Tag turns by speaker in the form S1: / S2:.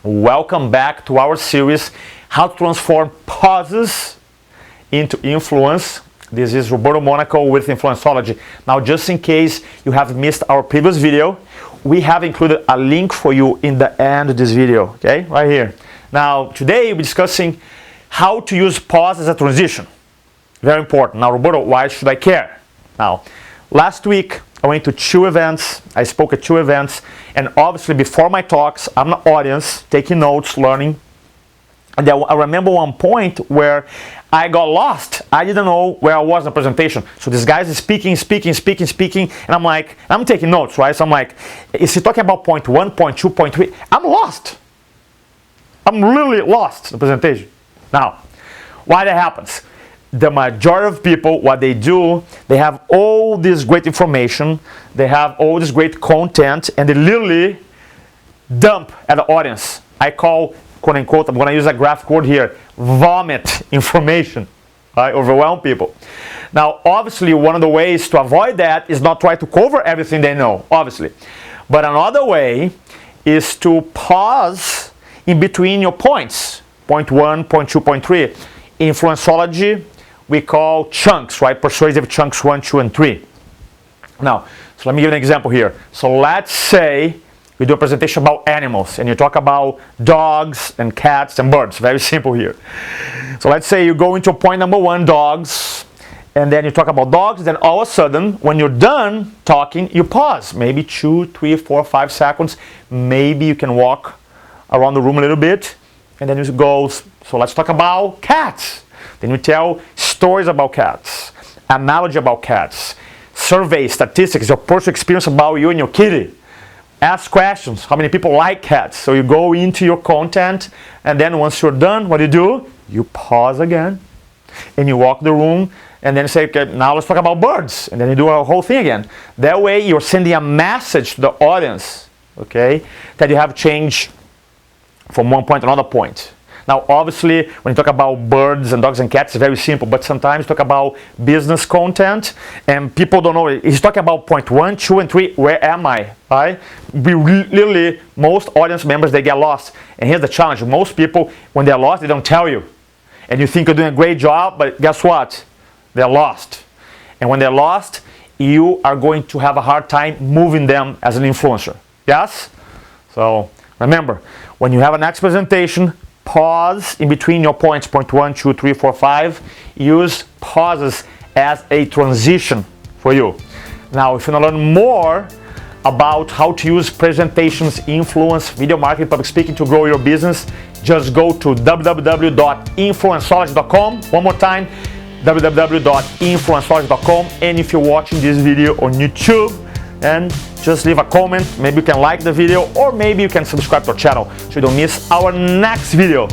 S1: Welcome back to our series, How to Transform Pauses into Influence. This is Roberto Monaco with InfluenceOlogy. Now, just in case you have missed our previous video, we have included a link for you in the end of this video, okay? Right here. Now, today we'll be discussing how to use pause as a transition. Very important. Now, Roberto, why should I care? Now, last week, I went to 2 events, I spoke at 2 events, and obviously before my talks, I'm the audience, taking notes, learning. And I remember one point where I got lost. I didn't know where I was in the presentation. So this guy is speaking, and I'm like, I'm taking notes, right? So I'm like, is he talking about point 1, point 2, point 3? I'm lost. I'm really lost in the presentation. Now, why that happens? The majority of people, what they do, they have all this great information, they have all this great content, and they literally dump at the audience. I call, quote unquote, I'm going to use a graphic word here, vomit information, right? Overwhelm people. Now, obviously, one of the ways to avoid that is not try to cover everything they know, obviously. But another way is to pause in between your points, point 1, point 2, point 3. InfluenceOlogy, we call chunks, right? Persuasive chunks 1, 2, and 3. Now, so let me give an example here. So let's say we do a presentation about animals and you talk about dogs and cats and birds. Very simple here. So let's say you go into point number 1, dogs, and then you talk about dogs, then all of a sudden, when you're done talking, you pause. Maybe 2, 3, 4, 5 seconds. Maybe you can walk around the room a little bit, and then you go, so let's talk about cats. Then you tell stories about cats, analogy about cats, surveys, statistics, your personal experience about you and your kitty. Ask questions, how many people like cats? So you go into your content, and then once you're done, what do? You pause again, and you walk the room, and then you say, okay, now let's talk about birds. And then you do a whole thing again. That way you're sending a message to the audience, okay, that you have changed from one point to another point. Now, obviously, when you talk about birds and dogs and cats, it's very simple, but sometimes you talk about business content, and people don't know. He's talking about point 1, 2, and 3, where am I, right? Literally, most audience members, they get lost. And here's the challenge. Most people, when they're lost, they don't tell you. And you think you're doing a great job, but guess what? They're lost. And when they're lost, you are going to have a hard time moving them as an influencer. Yes? So, remember, when you have a next presentation, pause in between your points, point 1, 2, 3, 4, 5. Use pauses as a transition for you. Now, if you want to learn more about how to use presentations, influence, video marketing, public speaking to grow your business, just go to www.influenceology.com. One more time, www.influenceology.com. And if you're watching this video on YouTube, and just leave a comment. Maybe you can like the video, or maybe you can subscribe to our channel so you don't miss our next video.